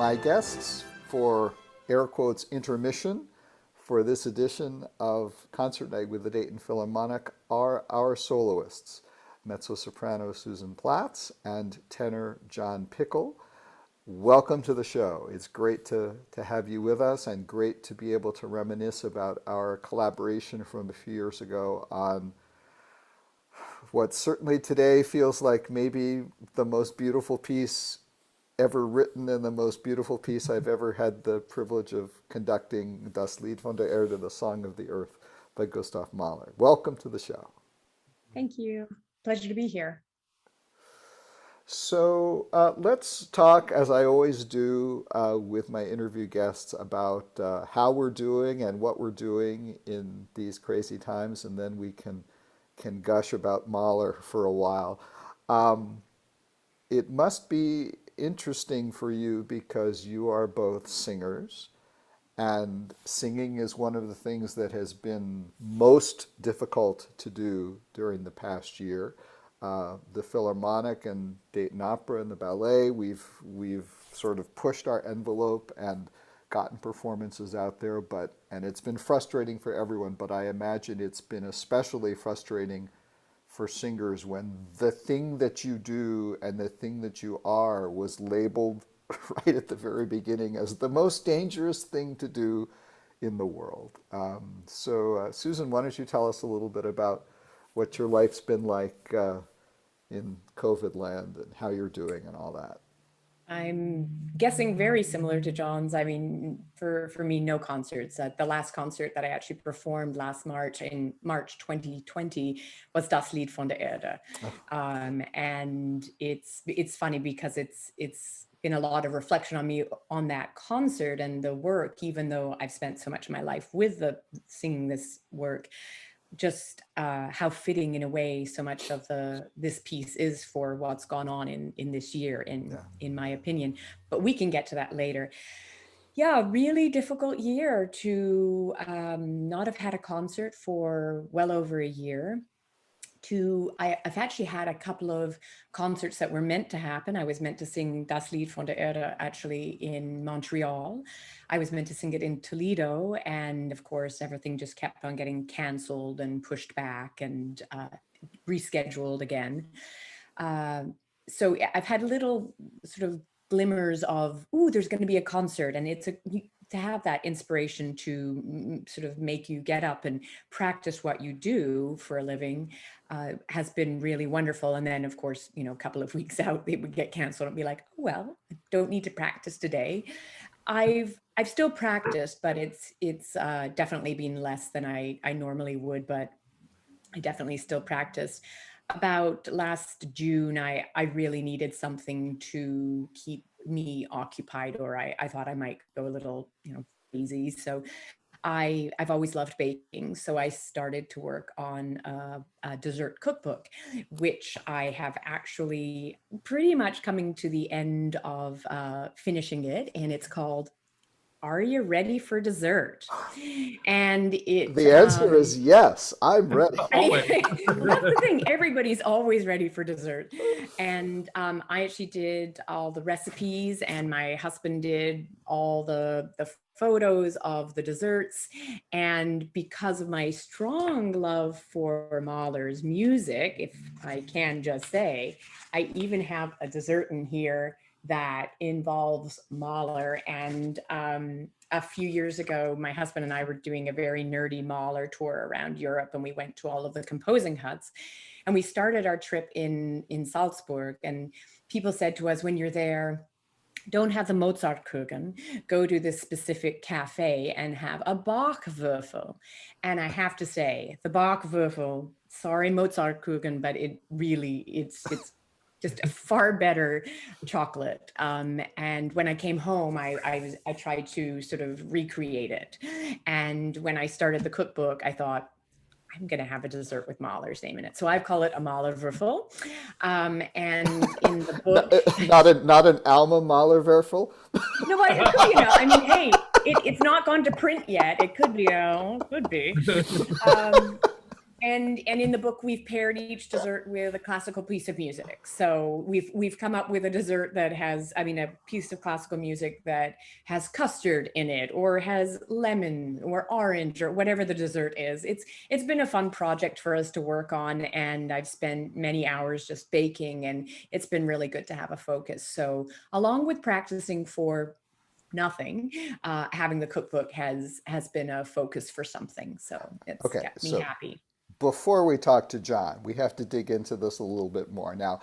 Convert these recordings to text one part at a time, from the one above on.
My guests for air quotes intermission for this edition of Concert Night with the Dayton Philharmonic are our soloists, mezzo-soprano Susan Platts and tenor John Pickle. Welcome to the show. It's great to have you with us and great to be able to reminisce about our collaboration from a few years ago on what certainly today feels like maybe the most beautiful piece ever written and the most beautiful piece I've ever had the privilege of conducting, Das Lied von der Erde, the Song of the Earth by Gustav Mahler. Welcome to the show. Thank you. Pleasure to be here. So let's talk, as I always do with my interview guests, about how we're doing and what we're doing in these crazy times, and then we can gush about Mahler for a while. It must be interesting for you because you are both singers, and singing is one of the things that has been most difficult to do during the past year. The Philharmonic and Dayton Opera and the ballet, we've sort of pushed our envelope and gotten performances out there, and it's been frustrating for everyone, but I imagine it's been especially frustrating for singers when the thing that you do and the thing that you are was labeled right at the very beginning as the most dangerous thing to do in the world. So Susan, why don't you tell us a little bit about what your life's been like in COVID land and how you're doing and all that? I'm guessing very similar to John's. I mean, for me, no concerts. The last concert that I actually performed last March, in March 2020, was Das Lied von der Erde. And it's funny because it's been a lot of reflection on me on that concert and the work, even though I've spent so much of my life with singing this work. Just how fitting in a way so much of this piece is for what's gone on in this year, in my opinion. But we can get to that later. Yeah, really difficult year to not have had a concert for well over a year. I've actually had a couple of concerts that were meant to happen. I was meant to sing Das Lied von der Erde actually in Montreal. I was meant to sing it in Toledo, and of course everything just kept on getting canceled and pushed back and rescheduled again. So I've had little sort of glimmers of, there's going to be a concert, and to have that inspiration to sort of make you get up and practice what you do for a living has been really wonderful. And then, of course, a couple of weeks out, it would get canceled and be like, oh, well, I don't need to practice today. I've still practiced, but it's definitely been less than I normally would, but I definitely still practice. About last June, I really needed something to keep me occupied, or I thought I might go a little, crazy. So I've always loved baking. So I started to work on a dessert cookbook, which I have actually pretty much coming to the end of finishing it. And it's called Are You Ready for Dessert? And the answer is yes, I'm ready. Well, that's the thing. Everybody's always ready for dessert. And I actually did all the recipes, and my husband did all the photos of the desserts. And because of my strong love for Mahler's music, if I can just say, I even have a dessert in here that involves Mahler. And a few years ago, my husband and I were doing a very nerdy Mahler tour around Europe, and we went to all of the composing huts. And we started our trip in Salzburg, and people said to us, when you're there, don't have the Mozartkuchen, go to this specific cafe and have a Bachwürfel. And I have to say, the Bachwürfel, sorry, Mozartkuchen, but it's just a far better chocolate. And when I came home, I tried to sort of recreate it. And when I started the cookbook, I thought, I'm going to have a dessert with Mahler's name in it. So I call it a Mahlerwürfel. And in the book... not an Alma Mahlerwürfel? No, but it could, I mean, hey, it's not gone to print yet. It could be, could be. And in the book, we've paired each dessert with a classical piece of music. So we've come up with a dessert that has, I mean, a piece of classical music that has custard in it, or has lemon or orange, or whatever the dessert is. It's been a fun project for us to work on, and I've spent many hours just baking, and it's been really good to have a focus. So along with practicing for nothing, having the cookbook has been a focus for something. So it's Okay, got me so happy. before we talk to John, we have to dig into this a little bit more. Now,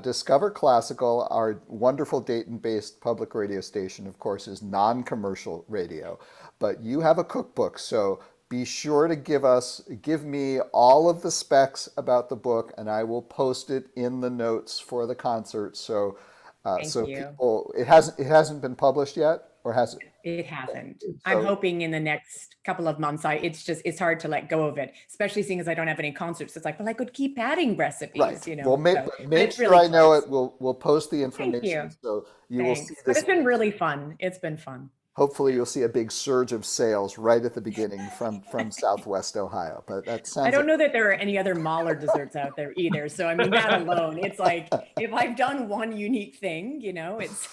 Discover Classical, our wonderful Dayton-based public radio station, of course, is non-commercial radio, but you have a cookbook, so be sure to give me all of the specs about the book, and I will post it in the notes for the concert. So, Thank you. people, it hasn't been published yet, or has it? It hasn't. I'm So hoping in the next couple of months. It's hard to let go of it, especially seeing as I don't have any concerts. It's like, well, I could keep adding recipes, right. Well, make So, but make it's sure really I know close. it. We'll post the Thank information you. so you will see Thanks. But this. it's been really fun. It's been fun. Hopefully, you'll see a big surge of sales right at the beginning from Southwest Ohio. But that I sounds don't like know that there are any other Mahler desserts out there either. So I mean, that alone, it's like if I've done one unique thing, it's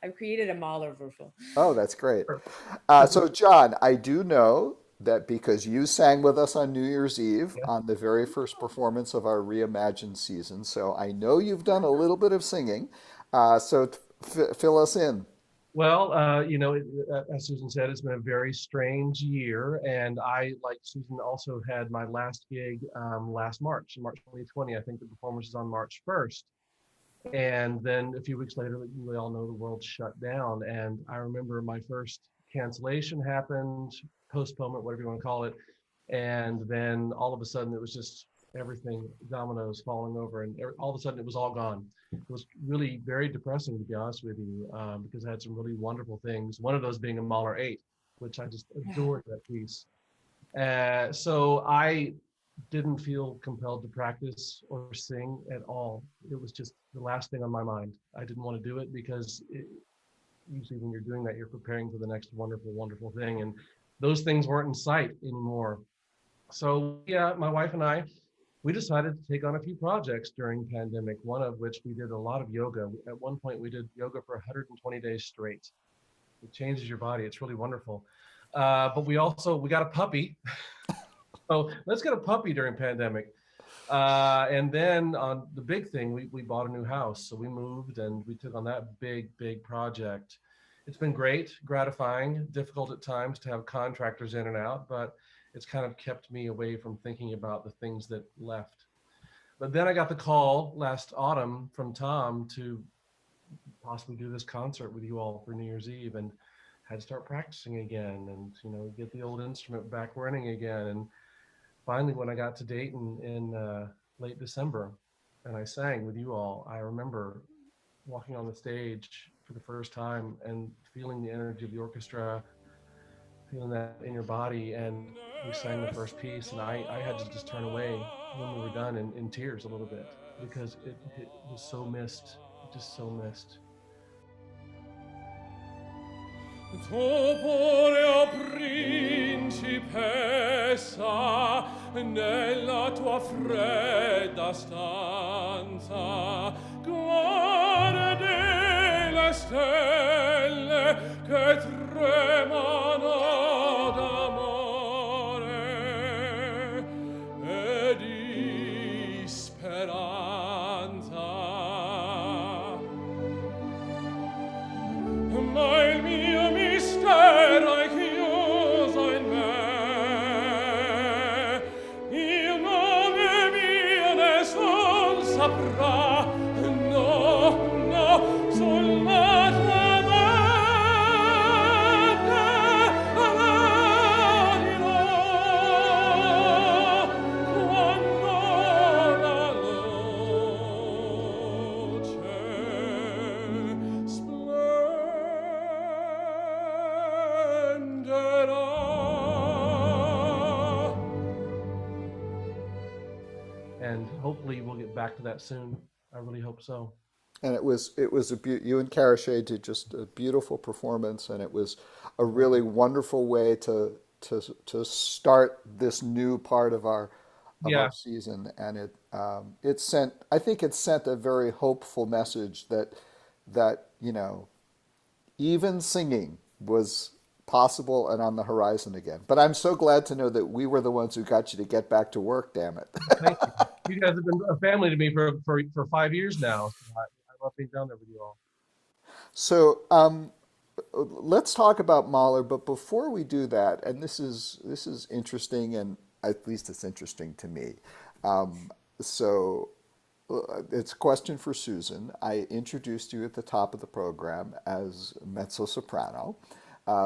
I've created a Mahler würfel. oh, that's great. So, John, I do know that because you sang with us on New Year's Eve Yeah. on the very first performance of our reimagined season. So I know you've done a little bit of singing. Fill us in. Well, as Susan said, it's been a very strange year, and I, like Susan, also had my last gig last March 2020. I think the performance is on March 1st, and then a few weeks later, we all know the world shut down. And I remember my first cancellation happened, postponement, whatever you want to call it, and then all of a sudden it was just everything, dominoes falling over, and all of a sudden it was all gone. It was really very depressing, to be honest with you, because I had some really wonderful things, one of those being a Mahler 8, which I just adored that piece. So I didn't feel compelled to practice or sing at all. It was just the last thing on my mind. I didn't want to do it because usually when you're doing that, you're preparing for the next wonderful, wonderful thing. And those things weren't in sight anymore. So yeah, my wife and I, we decided to take on a few projects during the pandemic, one of which we did a lot of yoga. At one point, we did yoga for 120 days straight. It changes your body. It's really wonderful. But we got a puppy. So let's get a puppy during pandemic. And then on the big thing, we bought a new house. So we moved and we took on that big, big project. It's been great, gratifying, difficult at times to have contractors in and out, but it's kind of kept me away from thinking about the things that left. But then I got the call last autumn from Tom to possibly do this concert with you all for New Year's Eve, and had to start practicing again and get the old instrument back running again. And finally, when I got to Dayton in late December and I sang with you all, I remember walking on the stage for the first time and feeling the energy of the orchestra, feeling that in your body. And we sang the first piece, and I had to just turn away when we were done in tears a little bit, because it was so missed, just so missed. T'opore, principessa, nella tua fredda stanza, guardi le stelle che tremano d'amore e di speranza. Ma il mio mistero è chiuso in me, il nome mio nessun saprà, no, no, sulla tua mente la dirò, quando la luce And hopefully we'll get back to that soon. I really hope so. And you and Karashay did just a beautiful performance, and it was a really wonderful way to start this new part of of Yeah. our season, and I think it sent a very hopeful message that even singing was possible and on the horizon again. But I'm so glad to know that we were the ones who got you to get back to work. Damn it! Thank you. You guys have been a family to me for 5 years now. So I love being down there with you all. So let's talk about Mahler. But before we do that, and this is interesting, and at least it's interesting to me. So it's a question for Susan. I introduced you at the top of the program as mezzo soprano,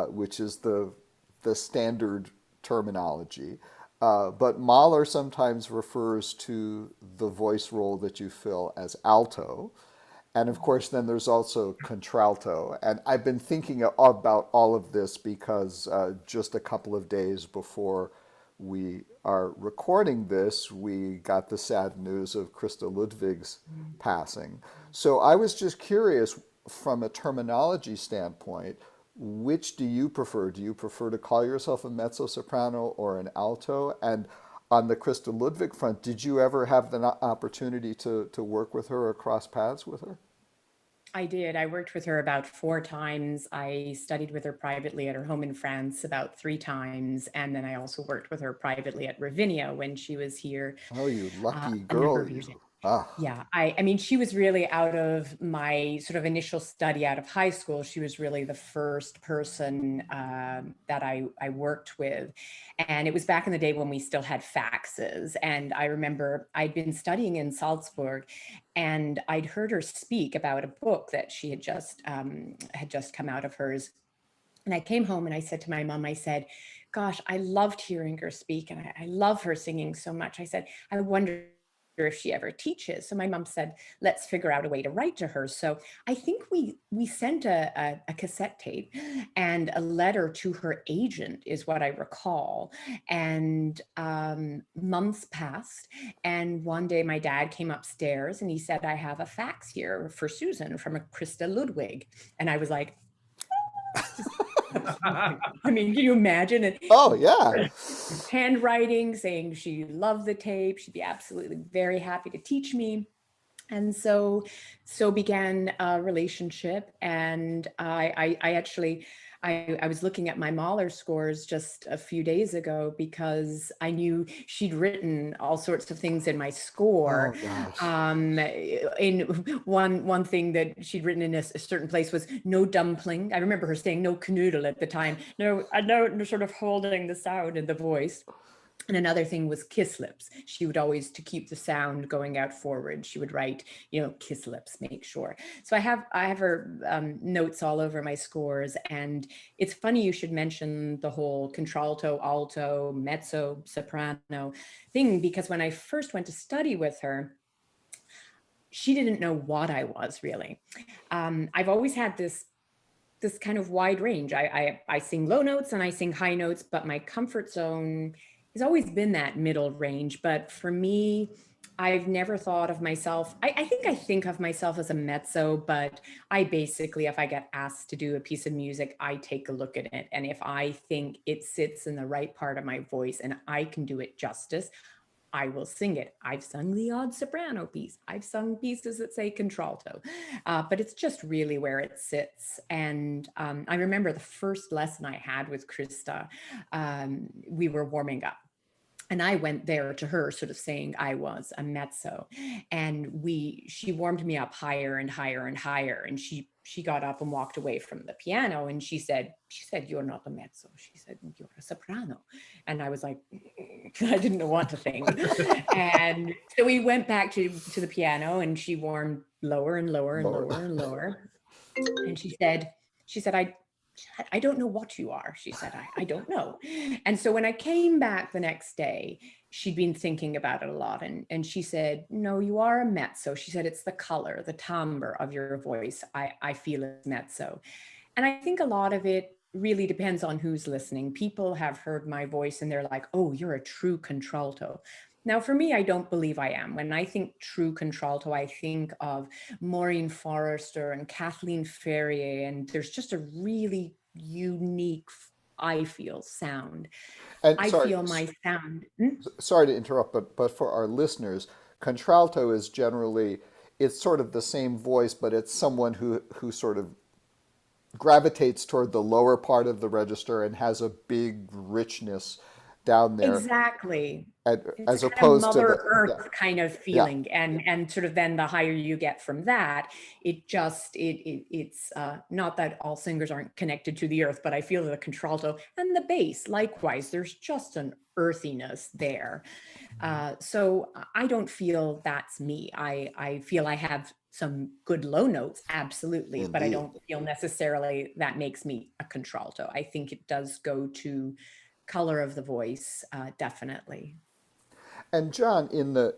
which is the standard terminology. But Mahler sometimes refers to the voice role that you fill as alto. And of course, then there's also contralto. And I've been thinking about all of this because just a couple of days before we are recording this, we got the sad news of Krista Ludwig's passing. So I was just curious, from a terminology standpoint, which do you prefer? Do you prefer to call yourself a mezzo-soprano or an alto? And on the Krista Ludwig front, did you ever have the opportunity to work with her or cross paths with her? I did. I worked with her about 4 times. I studied with her privately at her home in France about 3 times. And then I also worked with her privately at Ravinia when she was here Oh, you lucky a number girl, of years you. ago. Ah. Yeah, I mean, she was really out of my sort of initial study out of high school. She was really the first person that I worked with. And it was back in the day when we still had faxes. And I remember I'd been studying in Salzburg, and I'd heard her speak about a book that she had just come out of hers. And I came home and I said to my mom, I said, gosh, I loved hearing her speak, and I love her singing so much. I said, I wonder if she ever teaches. So my mom said, let's figure out a way to write to her. So I think we sent a cassette tape and a letter to her agent, is what I recall. And months passed. And one day my dad came upstairs and he said, I have a fax here for Susan from a Krista Ludwig. And I was like, I mean, can you imagine it? Oh, yeah. Handwriting saying she loved the tape. She'd be absolutely very happy to teach me. And so began a relationship. And I was looking at my Mahler scores just a few days ago because I knew she'd written all sorts of things in my score. Oh, gosh. In one thing that she'd written in a certain place was no dumpling. I remember her saying no canoodle at the time. No, sort of holding the sound in the voice. And another thing was kiss lips. She would always, to keep the sound going out forward, she would write, kiss lips, make sure. So I have her notes all over my scores. And it's funny you should mention the whole contralto, alto, mezzo, soprano thing, because when I first went to study with her, she didn't know what I was really. I've always had this kind of wide range. I sing low notes and I sing high notes, but my comfort zone has always been that middle range. But for me, I've never thought of myself. I think of myself as a mezzo, but I basically, if I get asked to do a piece of music, I take a look at it. And if I think it sits in the right part of my voice and I can do it justice, I will sing it. I've sung the odd soprano piece. I've sung pieces that say contralto, but it's just really where it sits. And I remember the first lesson I had with Krista, we were warming up. And I went there to her sort of saying I was a mezzo, and she warmed me up higher and higher and higher. And she got up and walked away from the piano, and she said, you're not a mezzo. She said, you're a soprano. And I was like, I didn't know what to think. And so we went back to the piano, and she warmed lower and lower and lower and lower. And she said, I don't know what you are. She said, I don't know. And so when I came back the next day, she'd been thinking about it a lot. And she said, no, you are a mezzo. She said, it's the color, the timbre of your voice. I feel it's mezzo. And I think a lot of it really depends on who's listening. People have heard my voice and they're like, oh, you're a true contralto. Now, for me, I don't believe I am. When I think true contralto, I think of Maureen Forrester and Kathleen Ferrier, and there's just a really unique I feel sound. And I feel my sound. sorry to interrupt, but for our listeners, contralto is generally, it's sort of the same voice, but it's someone who sort of gravitates toward the lower part of the register and has a big richness down there, Exactly. as It's kind of opposed to Mother the, Earth kind of yeah, feeling, and sort of then the higher you get from that, it's not that all singers aren't connected to the earth, but I feel the contralto and the bass likewise. There's just an earthiness there. So I don't feel that's me. I feel I have some good low notes, absolutely, but I indeed. don't feel necessarily that makes me a contralto. I think it does go to color of the voice, definitely. And John, in the,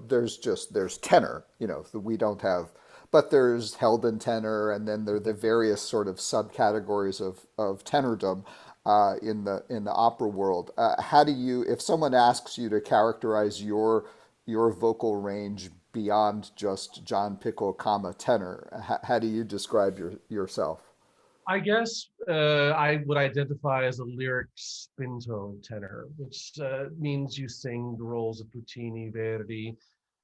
there's tenor, that we don't have, but there's held in tenor, and then there are the various sort of subcategories of tenordom in the opera world. How do you, if someone asks you to characterize your vocal range beyond just John Pickle, comma tenor, how do you describe yourself? I guess I would identify as a lyric spinto tenor, which means you sing the roles of Puccini, Verdi,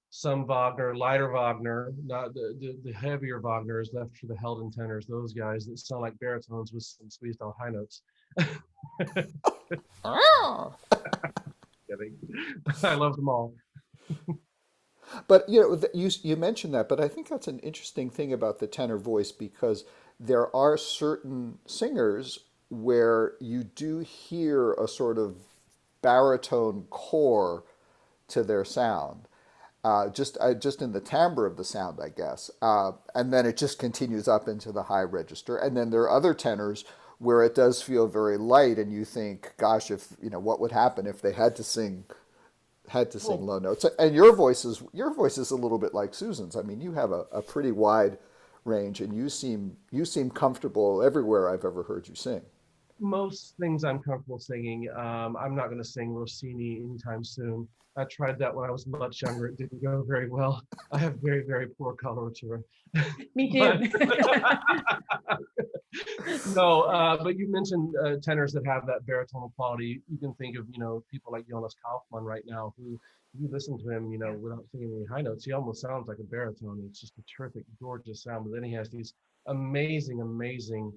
some Wagner, lighter Wagner, not the heavier Wagner is left for the Helden tenors, those guys that sound like baritones with some squeezed out high notes. Kidding. I love them all. But you mentioned that, but I think that's an interesting thing about the tenor voice, because there are certain singers where you do hear a sort of baritone core to their sound, just in the timbre of the sound, I guess, and then it just continues up into the high register. And then there are other tenors where it does feel very light, and you think, gosh, if what would happen if they had to sing low notes. And your voice is a little bit like Susan's. I mean, you have a pretty wide range, and you seem comfortable everywhere I've ever heard you sing. Most things I'm comfortable singing. I'm not going to sing Rossini anytime soon. I tried that when I was much younger. It didn't go very well. I have very, very poor coloratura. Me too. No, but you mentioned tenors that have that baritonal quality. You can think of, people like Jonas Kaufmann right now, who, if you listen to him, without singing any high notes, he almost sounds like a baritone. It's just a terrific, gorgeous sound. But then he has these amazing, amazing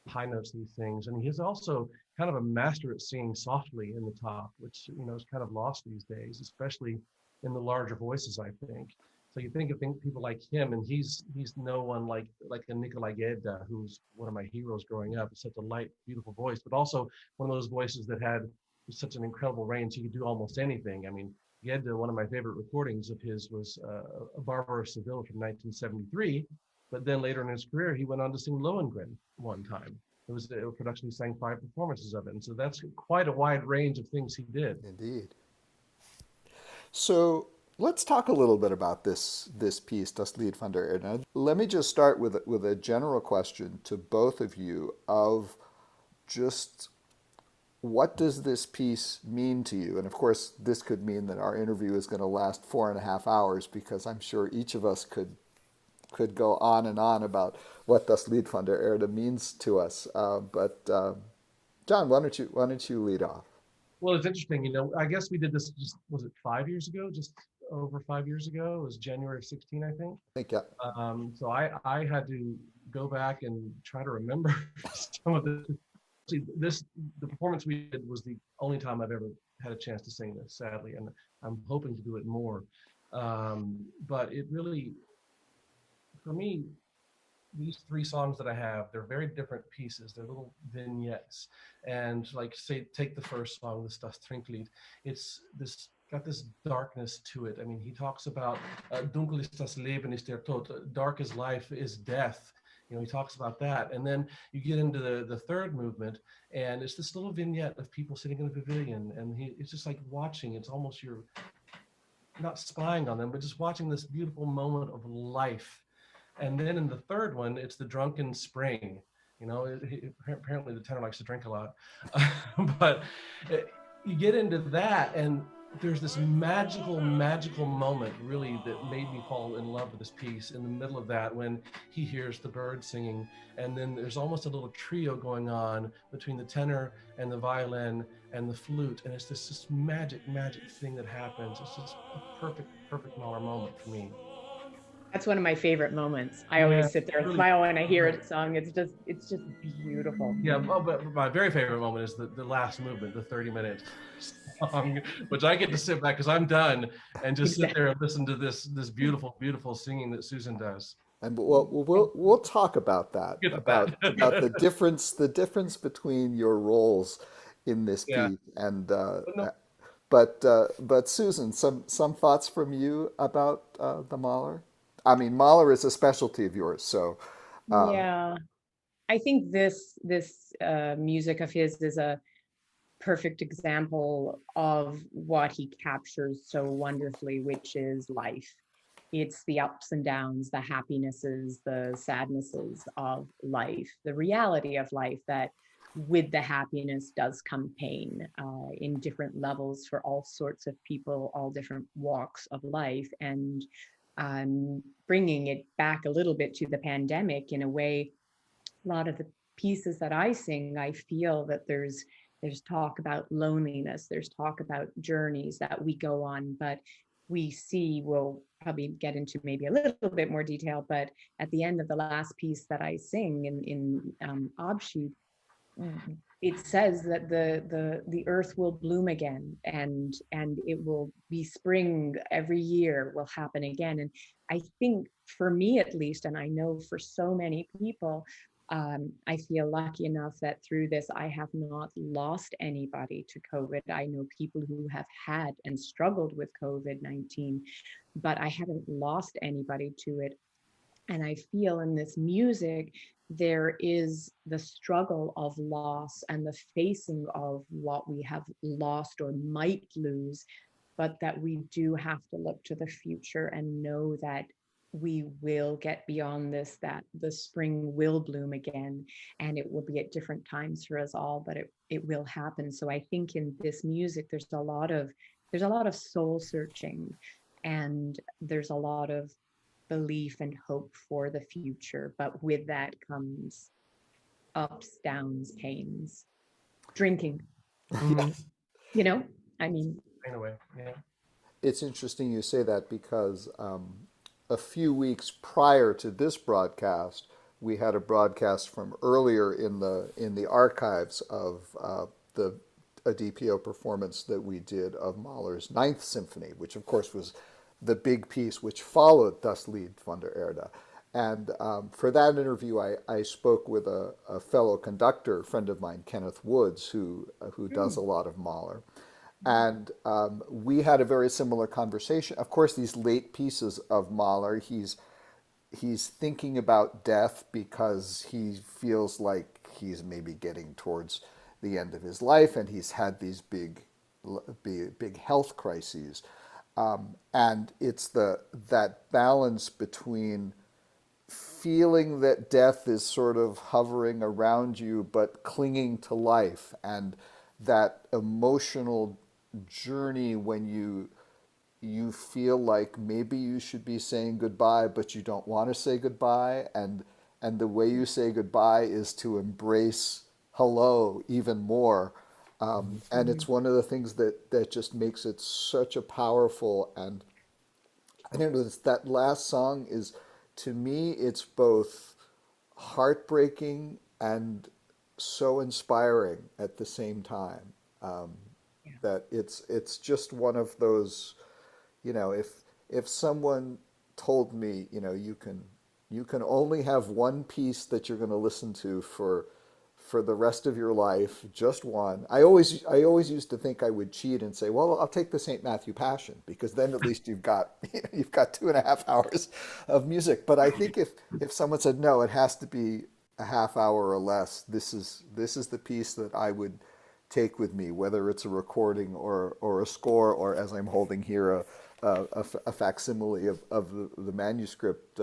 high notes that he sings. And he's also kind of a master at singing softly in the top, which, is kind of lost these days, especially in the larger voices, I think. So you think of people like him, and he's no one like a Nikolai Erde, who's one of my heroes growing up. It's such a light, beautiful voice, but also one of those voices that had such an incredible range. He could do almost anything. I mean, Erde, one of my favorite recordings of his was a Barber of Seville from 1973. But then later in his career, he went on to sing Lohengrin one time. It was a production, he sang 5 performances of it. And so that's quite a wide range of things he did. Indeed. So let's talk a little bit about this piece, Das Lied von der Erde. Let me just start with a general question to both of you of just what does this piece mean to you? And of course, this could mean that our interview is going to last 4.5 hours, because I'm sure each of us could go on and on about what Das Lied von der Erde means to us. But John, why don't you lead off? Well, it's interesting. I guess we did this was it 5 years ago? Just over 5 years ago. It was January of 16, I think. Yeah. So I had to go back and try to remember some of the. The performance we did was the only time I've ever had a chance to sing this, sadly, and I'm hoping to do it more. But it really, for me, these 3 songs that I have, they're very different pieces. They're little vignettes. And like, say, take the first song, this Das Trinklied. It's got this darkness to it. I mean, he talks about dunkel ist das Leben, ist der Tod. Dark is life, is death. He talks about that. And then you get into the third movement, and it's this little vignette of people sitting in a pavilion. And it's just like watching. It's almost you're not spying on them, but just watching this beautiful moment of life. And then in the third one, it's the Drunken Spring. Apparently the tenor likes to drink a lot. But you get into that, and there's this magical moment really that made me fall in love with this piece in the middle of that, when he hears the bird singing, and then there's almost a little trio going on between the tenor and the violin and the flute, and it's this magic thing that happens. It's just a perfect Mahler moment for me. That's one of my favorite moments. I Yeah, always sit there and really smile when I hear great. it sung. It's just beautiful. Yeah, well, but my very favorite moment is the last movement, the 30-minute song, which I get to sit back because I'm done and just sit Exactly. there and listen to this beautiful singing that Susan does. And we'll talk about that, Get to about that. the difference between your roles in this Yeah, piece. And but no, but Susan, some thoughts from you about the Mahler? I mean, Mahler is a specialty of yours, so Yeah. I think this music of his is a perfect example of what he captures so wonderfully, which is life. It's the ups and downs, the happinesses, the sadnesses of life, the reality of life, that with the happiness does come pain in different levels for all sorts of people, all different walks of life. And bringing it back a little bit to the pandemic, in a way, a lot of the pieces that I sing, I feel that there's talk about loneliness, there's talk about journeys that we go on, but we see, we'll probably get into maybe a little bit more detail, but at the end of the last piece that I sing in Abschied, it says that the earth will bloom again, and it will be spring every year, will happen again. And I think, for me at least, and I know for so many people, I feel lucky enough that through this I have not lost anybody to COVID. I know people who have had and struggled with COVID-19, but I haven't lost anybody to it. And I feel in this music, there is the struggle of loss and the facing of what we have lost or might lose, but that we do have to look to the future and know that we will get beyond this, that the spring will bloom again, and it will be at different times for us all, but it will happen. So I think in this music, there's a lot of soul searching, and there's a lot of belief and hope for the future. But with that comes ups, downs, pains, drinking, mm, yes. you know, I mean, anyway, yeah. It's interesting you say that because a few weeks prior to this broadcast, we had a broadcast from earlier in the archives of the a DPO performance that we did of Mahler's Ninth Symphony, which of course was the big piece which followed Das Lied von der Erde. And for that interview, I spoke with a fellow conductor, friend of mine, Kenneth Woods, who does a lot of Mahler. And we had a very similar conversation. Of course, these late pieces of Mahler, he's thinking about death because he feels like he's maybe getting towards the end of his life, and he's had these big health crises. And it's that balance between feeling that death is sort of hovering around you, but clinging to life, and that emotional journey when you feel like maybe you should be saying goodbye, but you don't want to say goodbye, and the way you say goodbye is to embrace hello even more. And it's one of the things that just makes it such a powerful, and I don't know, that last song is, to me, it's both heartbreaking and so inspiring at the same time. yeah. That it's just one of those, if someone told me, you can only have one piece that you're going to listen to for the rest of your life, just one. I always used to think I would cheat and say, well, I'll take the St. Matthew Passion, because then at least you've got you've got 2.5 hours of music. But I think if someone said no, it has to be a half hour or less, this is the piece that I would take with me, whether it's a recording or a score, or as I'm holding here, a facsimile of the manuscript.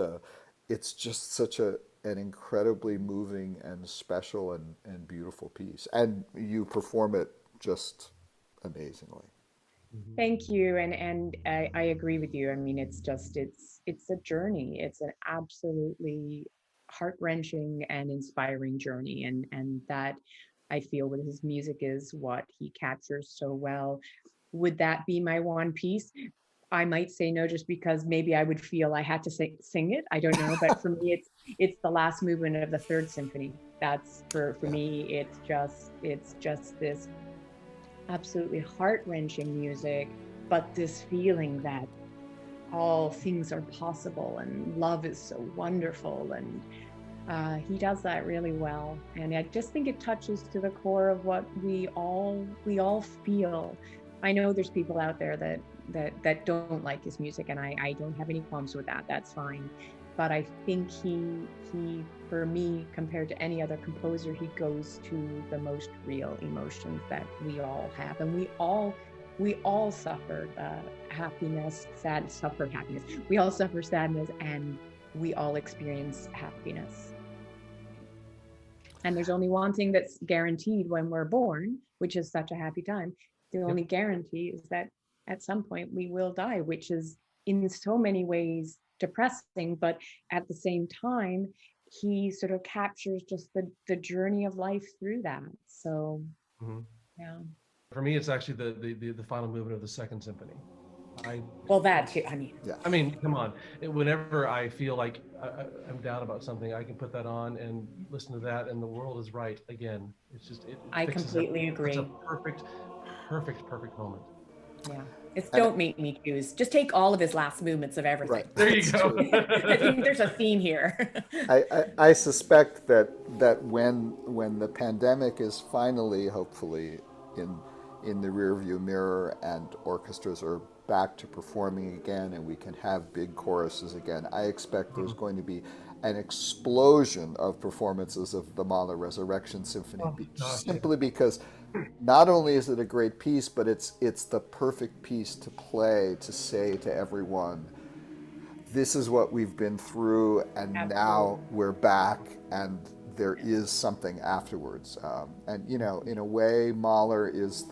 It's just such an incredibly moving and special and beautiful piece. And you perform it just amazingly. Mhm. Thank you, and I agree with you. I mean, it's a journey. It's an absolutely heart-wrenching and inspiring journey, and that I feel with his music is what he captures so well. Would that be my one piece? I might say no, just because maybe I would feel I had to sing it. I don't know, but for me, it's the last movement of the Third Symphony. That's for Yeah. me. It's just this absolutely heart-wrenching music, but this feeling that all things are possible and love is so wonderful. And he does that really well. And I just think it touches to the core of what we all feel. I know there's people out there that don't like his music, and I don't have any qualms with that. That's fine. But I think he for me, compared to any other composer, he goes to the most real emotions that we all have, and we all suffer happiness, suffer happiness. We all suffer sadness, and we all experience happiness. And there's only one thing that's guaranteed when we're born, which is such a happy time. The Yep. only guarantee is that at some point we will die, which is in so many ways depressing, but at the same time, he sort of captures just the journey of life through that. So Mhm. yeah. For me, it's actually the final movement of the Second Symphony. I Well, that too. I mean, Yeah. I mean, come on. Whenever I feel like I'm down about something, I can put that on and listen to that, and the world is right again. It's just it I fixes it. completely It's a agree. perfect moment. Yeah. It's And don't make me choose. Just take all of his last movements of everything. right, There you that's go. true. I think there's a theme here. I suspect that when the pandemic is finally, hopefully, in in the rearview mirror and orchestras are back to performing again and we can have big choruses again, I expect there's Mhm. going to be an explosion of performances of the Mahler Resurrection Symphony, Oh gosh, yeah. simply because not only is it a great piece, but it's the perfect piece to play to say to everyone, this is what we've been through, and Absolutely. now we're back, and there is something afterwards. And in a way, Mahler is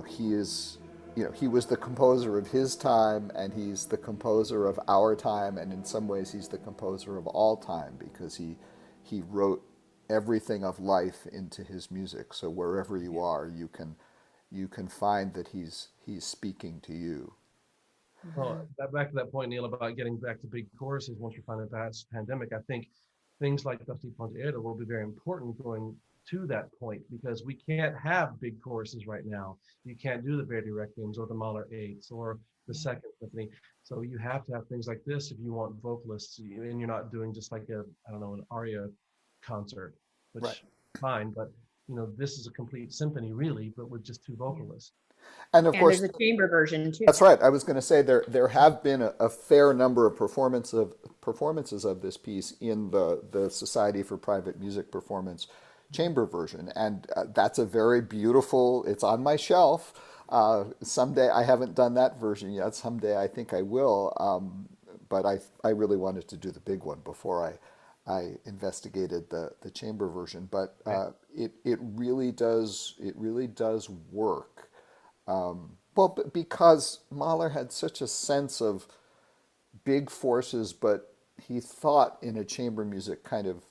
he is, he was the composer of his time, and he's the composer of our time, and in some ways, he's the composer of all time because he wrote everything of life into his music. So wherever you are, you can find that he's speaking to you. Well, back to that point, Neil, about getting back to big choruses once we find out that's pandemic. I think things like Das Lied von der Erde will be very important going to that point because we can't have big choruses right now. You can't do the Verdi Requiems or the Mahler Eights or the Second Symphony. So you have to have things like this if you want vocalists, and you're not doing just like I don't know, an aria concert, Right. which fine, but this is a complete symphony really, but with just two Yeah. vocalists. And of And there's course, a chamber version too. that's right. I was going to say there have been a fair number of performances of this piece in the Society for Private Music Performance chamber version, and that's a very beautiful. It's on my shelf. Someday I haven't done that version yet. Someday I think I will. But I really wanted to do the big one before I investigated the chamber version. But it really does work. Well, because Mahler had such a sense of big forces, but he thought in a chamber music kind of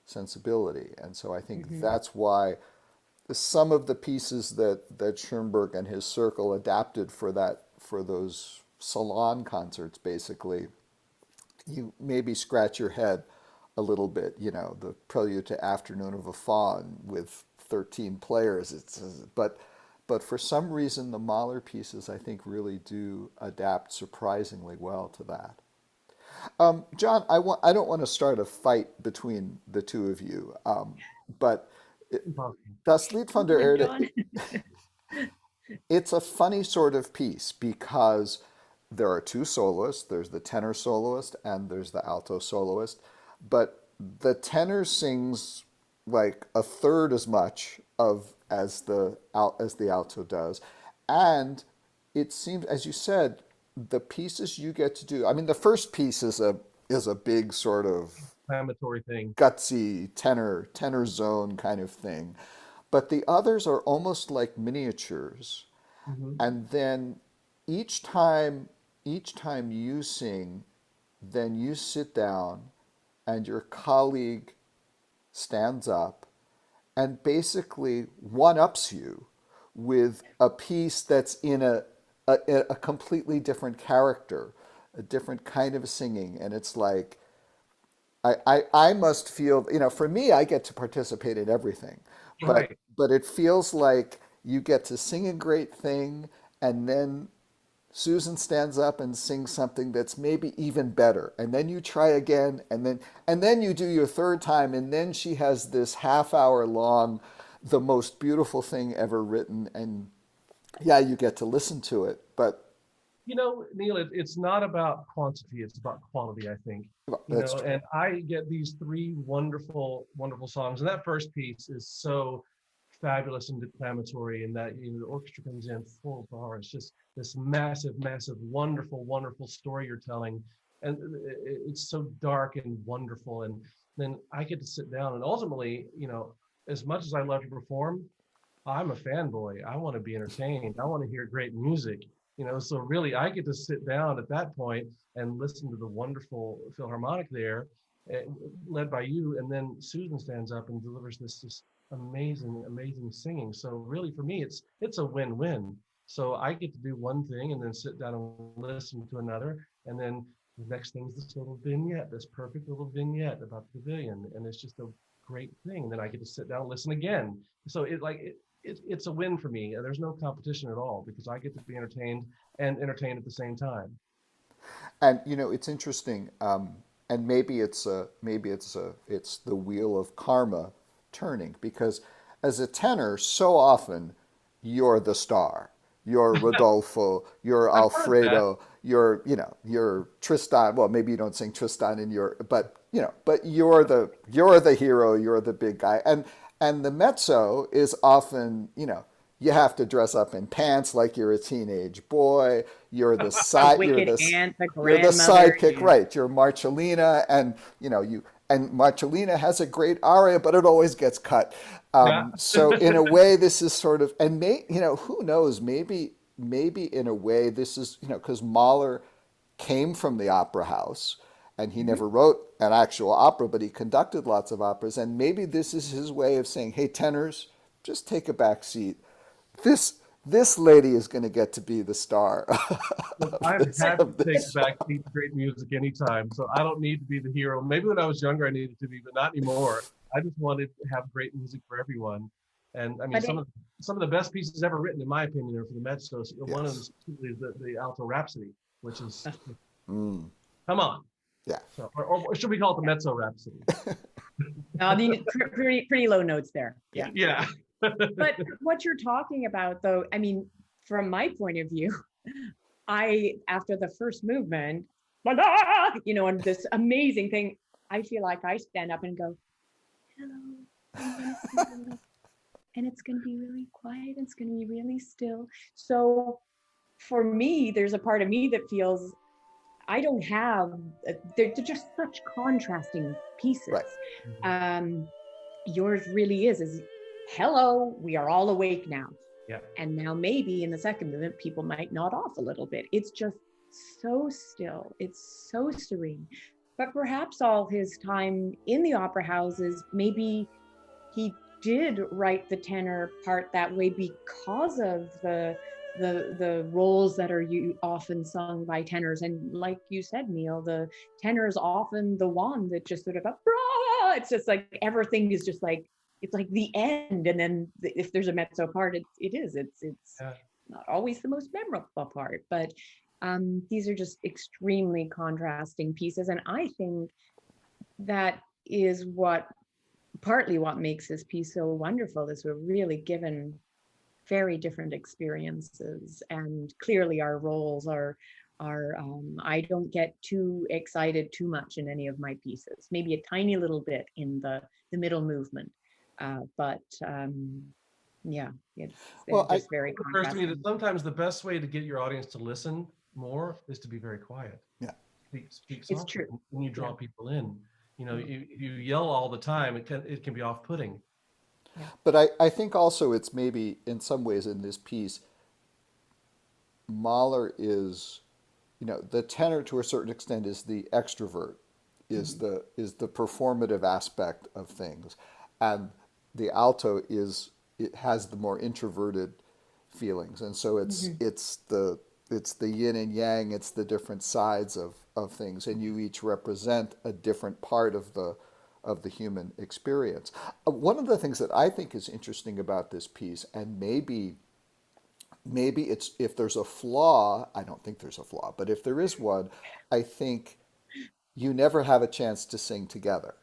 sensibility. And so I think Hmm. that's why some of the pieces that Schoenberg and his circle adapted for those salon concerts, basically, you maybe scratch your head a little bit. The Prelude to Afternoon of a Faun with 13 players. But for some reason, the Mahler pieces, I think, really do adapt surprisingly well to that. John, I don't want to start a fight between the two of you, but Impossible. Das Lied von Come der on, Erde, John. it's a funny sort of piece because there are two soloists. There's the tenor soloist and there's the alto soloist. But the tenor sings like a third as much of as the alto does. And it seems, as you said, the pieces you get to do. I mean, the first piece is a big sort of Inflammatory thing. gutsy tenor zone kind of thing. But the others are almost like miniatures. Hmm. And then each time you sing, then you sit down and your colleague stands up and basically one-ups you with a piece that's in a completely different character, a different kind of singing. And it's like, I must feel, for me, I get to participate in everything, Right. but it feels like you get to sing a great thing, and then Susan stands up and sings something that's maybe even better, and then you try again, and then you do your third time, and then she has this half-hour long, the most beautiful thing ever written, and yeah, you get to listen to it, but Neil, it's not about quantity, it's about quality, I think. that's true. And I get these three wonderful, wonderful songs. And that first piece is so fabulous and declamatory, and that the orchestra comes in full bar. It's just this massive, massive, wonderful, wonderful story you're telling. And it's so dark and wonderful. And then I get to sit down and ultimately, as much as I love to perform, I'm a fanboy. I want to be entertained. I want to hear great music. So really I get to sit down at that point and listen to the wonderful Philharmonic there, eh, led by you. And then Susan stands up and delivers this amazing, amazing singing. So really for me, it's a win-win. So I get to do one thing and then sit down and listen to another. And then the next thing is this little vignette, this perfect little vignette about the pavilion. And it's just a great thing. And then I get to sit down and listen again. So it's a win for me. There's no competition at all because I get to be entertained and entertained at the same time. And it's interesting, and maybe it's the wheel of karma turning, because as a tenor, so often you're the star. You're Rodolfo. You're I've heard that. Alfredo. You're Tristan. Well, maybe you don't sing Tristan in your, but you're the hero. You're the big guy, and the mezzo is often, you have to dress up in pants like you're a teenage boy. You're the The side. You're wicked the aunt, the you're the grandmother. sidekick, Yeah. right? You're Marcellina, and Marcellina has a great aria, but it always gets cut. Yeah. So in a way, this is sort of, and who knows? Maybe in a way, this is, because Mahler came from the opera house, and he Mhm. never wrote an actual opera, but he conducted lots of operas, and maybe this is his way of saying, "Hey, tenors, just take a back seat. This lady is going to get to be the star Look, of I'm this happy of to take this the back show." seat to great music anytime. So I don't need to be the hero. Maybe when I was younger, I needed to be, but not anymore. I just wanted to have great music for everyone. And I mean, But some of the best pieces ever written, in my opinion, are for the mezzo. So one of them Yes. is the Alto Rhapsody, which is Mm, come on. yeah. So, or should we call it the Mezzo Rhapsody? I mean, pretty low notes there. Yeah. Yeah. But what you're talking about, though, I mean, from my point of view, after the first movement, and this amazing thing, I feel like I stand up and go, hello, I'm gonna sing a little, and it's gonna be really quiet, it's gonna be really still. So for me, there's a part of me that feels I don't have, they're just such contrasting pieces. Right. Yours really is hello, we are all awake now. Yeah. And now maybe in the second movement, people might nod off a little bit. It's just so still. It's so serene. But perhaps all his time in the opera houses, maybe he did write the tenor part that way because of the roles that are often sung by tenors. And like you said, Neal, the tenor is often the one that just sort of it's just like everything is just like it's like the end. And then if there's a mezzo part, it's Yeah. not always the most memorable part, but these are just extremely contrasting pieces. And I think that is partly what makes this piece so wonderful is we're really given very different experiences, and clearly our roles are I don't get too excited too much in any of my pieces, maybe a tiny little bit in the middle movement, but yeah, it's Well, just very It occurs to me that contrasting. sometimes the best way to get your audience to listen more is to be very quiet. yeah. Speak It's softly true. when you draw Yeah. people in. You yell all the time, it can be off-putting. But I think also it's maybe in some ways in this piece, Mahler is, the tenor to a certain extent is the extrovert, is the performative aspect of things, and the alto it has the more introverted feelings, and so it's the yin and yang, it's the different sides of things, and you each represent a different part of the human experience. One of the things that I think is interesting about this piece, and maybe it's, if there's a flaw, I don't think there's a flaw, but if there is one, I think you never have a chance to sing together.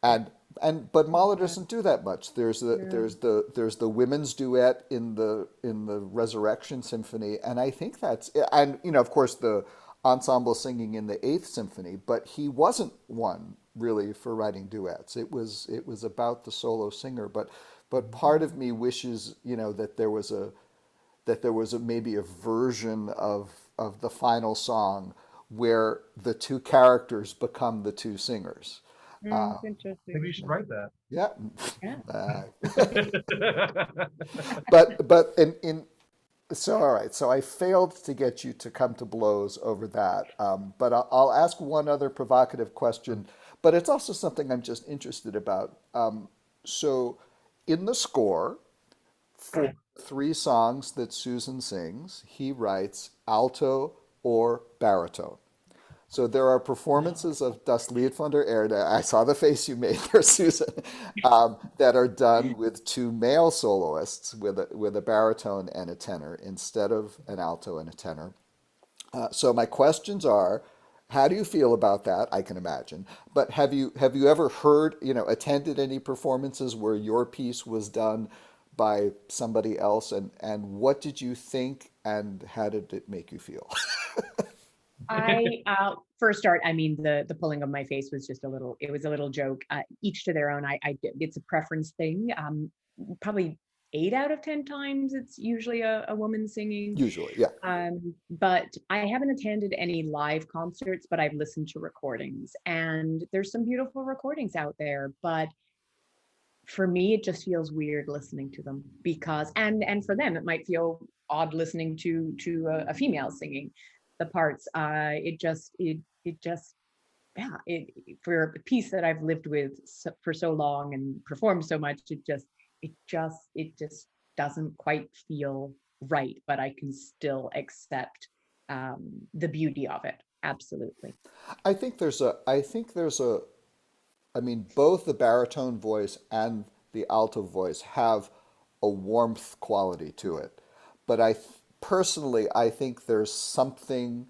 But Mahler doesn't do that much. There's the women's duet in the Resurrection Symphony, and I think that's, and of course the ensemble singing in the Eighth Symphony, but he wasn't one really for writing duets. It was about the solo singer, but part of me wishes that there was maybe a version of the final song where the two characters become the two singers. Interesting. Maybe you should write that. Yeah. Yeah. But so all right. So I failed to get you to come to blows over that. But I'll ask one other provocative question. But it's also something I'm just interested about. So in the score, for 3 songs that Susan sings, he writes alto or baritone. So there are performances of Das Lied von der Erde, I saw the face you made there, Susan, that are done with 2 male soloists, with a baritone and a tenor, instead of an alto and a tenor. So my questions are, how do you feel about that? I can imagine. But have you ever heard, attended any performances where your piece was done by somebody else? And what did you think, and how did it make you feel? For a start, I mean, the pulling of my face was just it was a little joke. Each to their own. It's a preference thing. Probably 8 out of 10 times it's usually a woman singing. Usually, yeah. But I haven't attended any live concerts, but I've listened to recordings, and there's some beautiful recordings out there. But for me, it just feels weird listening to them, because, and for them, it might feel odd listening to a female singing the parts. For a piece that I've lived with for so long and performed so much, it just doesn't quite feel right, but I can still accept the beauty of it. Absolutely. I think there's a, I mean, both the baritone voice and the alto voice have a warmth quality to it. But personally, I think there's something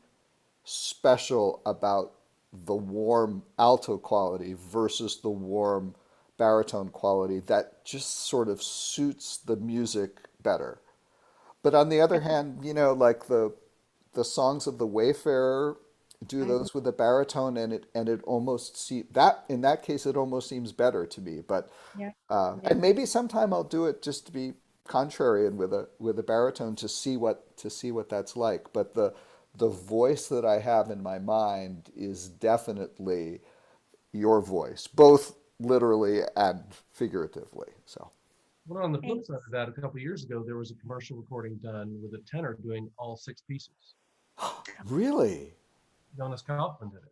special about the warm alto quality versus the warm baritone quality that just sort of suits the music better. But on the other hand, like the songs of the Wayfarer, do those with a baritone, and it almost in that case it almost seems better to me. But and maybe sometime I'll do it just to be contrarian with a baritone to see what that's like. But the voice that I have in my mind is definitely your voice, both literally and figuratively. So. Well, on the flip side of that, a couple of years ago, there was a commercial recording done with a tenor doing all 6 pieces. Really? Jonas Kaufman did it.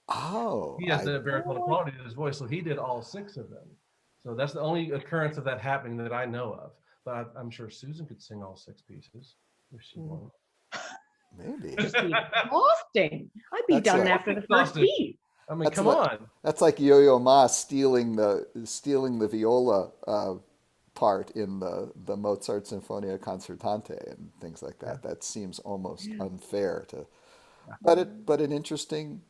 Oh. He has the baritone quality to his voice, so he did all 6 of them. So that's the only occurrence of that happening that I know of. But I'm sure Susan could sing all 6 pieces if she wanted. Maybe. Just be exhausting. I'd be done after the first piece. I mean, come on. That's like Yo-Yo Ma stealing the viola part in the Mozart Sinfonia Concertante and things like that. That seems almost unfair to, but an interesting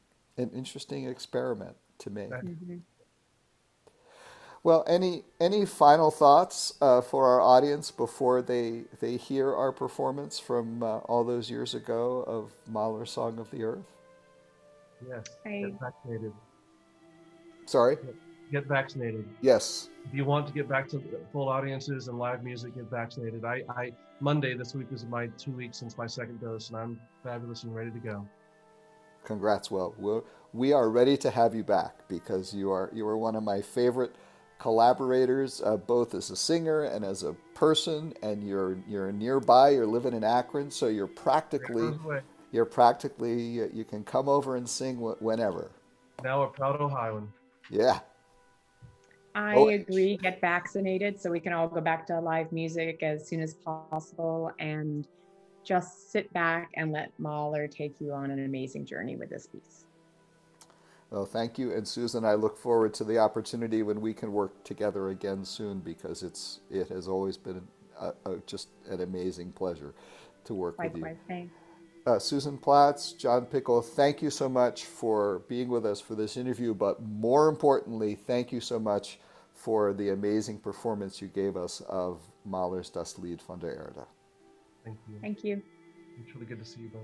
experiment to make. Mm-hmm. Well, any final thoughts for our audience before they hear our performance from all those years ago of Mahler's Song of the Earth? Yes, get vaccinated. Sorry? Get vaccinated. Yes. If you want to get back to full audiences and live music, get vaccinated. Monday this week is my 2 weeks since my 2nd dose, and I'm fabulous and ready to go. Congrats. Well, we are ready to have you back, because you are one of my favorite collaborators, both as a singer and as a person, and you're nearby. You're living in Akron, so you're practically you can come over and sing whenever. Now a proud Ohioan. Yeah. I agree. Get vaccinated so we can all go back to live music as soon as possible, and just sit back and let Mahler take you on an amazing journey with this piece. Well, thank you. And Susan, I look forward to the opportunity when we can work together again soon, because it has always been just an amazing pleasure to work with you. Likewise, thanks. Susan Platts, John Pickle, thank you so much for being with us for this interview, but more importantly, thank you so much for the amazing performance you gave us of Mahler's Das Lied von der Erde. Thank you. Thank you. It's really good to see you both.